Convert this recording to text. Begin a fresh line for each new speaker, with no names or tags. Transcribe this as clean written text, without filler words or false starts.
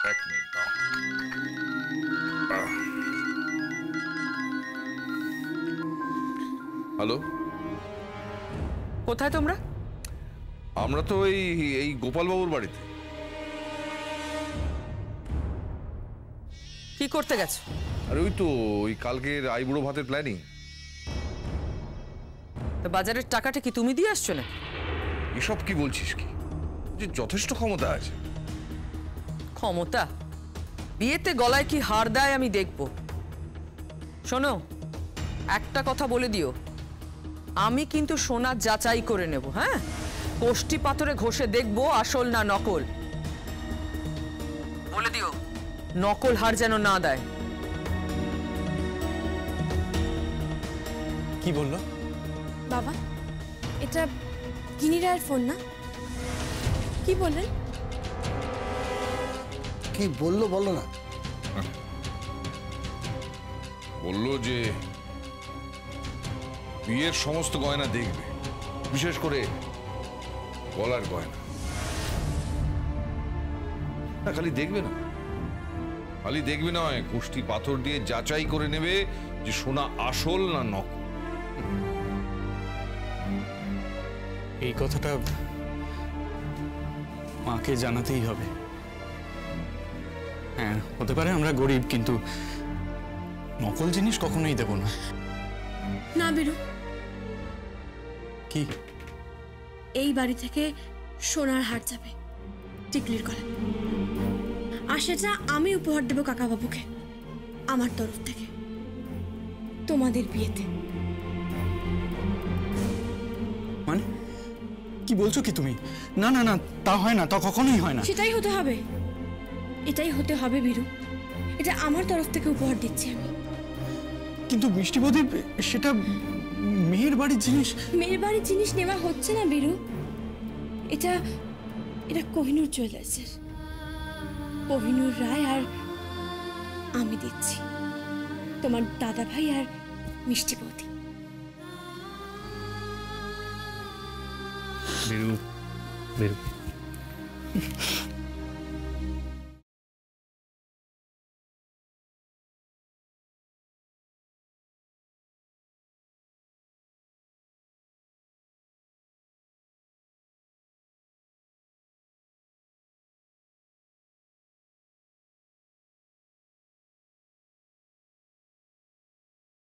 এক মিনিট দাও। হ্যালো,
কোথায় তোমরা?
আমরা তো এই এই গোপালবাবুর বাড়িতে।
কি করতে গেছো?
আরে ওই তো ওই কালকের আইবুড়ো ভাতের প্ল্যানিং।
তো বাজারের টাকাটা কি তুমি দিয়ে আসছো না?
এসব কি বলছিস কি? যে যথেষ্ট ক্ষমতা আছে।
ক্ষমতা? বিয়েতে গলায় কি হার দেয় আমি দেখব। শোনো, একটা কথা বলে দিও, আমি কিন্তু সোনা যাচাই করে নেব। হ্যাঁ, কোষ্ঠী পাথরে ঘষে দেখবো আসল না নকল। বলে দিও নকল হার যেন না দেয়।
কি বললো?
বাবা, এটা গিনি রায়ের ফোন না? কি বললেন?
কি বললো বলো না।
বললো যে বিয়ের সমস্ত গয়না দেখবে, বিশেষ করে গলার গয়না। না খালি দেখবে না, খালি দেখবে নয়, কুষ্টি পাথর দিয়ে যাচাই করে নেবে যে সোনা আসল না নকল।
এই কথাটা মাকে জানাতেই হবে। হ্যাঁ, হতে পারে আমরা গরিব, কিন্তু নকল জিনিস কখনোই দেব না।
না বীরু,
কি?
এই বাড়ি থেকে সোনার হার যাবে টিকলির গলায়, আর সেটা আমি উপহার দেব কাকা বাবুকে আমার তরফ থেকে তোমাদের বিয়েতে।
মানে কি বলছো কি তুমি? না না না, তা হয় না, তা কখনোই হয় না।
সেটাই হতে হবে, এটাই হতে হবে বীরু। এটা আমার তরফ থেকে উপহার দিচ্ছি আমি।
কিন্তু মিষ্টি বৌদি, সেটা মেয়ের বাড়ির জিনিস।
মেয়ের বাড়ির জিনিস নেওয়া হচ্ছে না বীরু, এটা এটা কোহিনূর জুয়েলার্সের। কোহিনূর রায় আর আমি দিচ্ছি, তোমার দাদা ভাই আর মিষ্টি বৌদি।
বেরু বেরু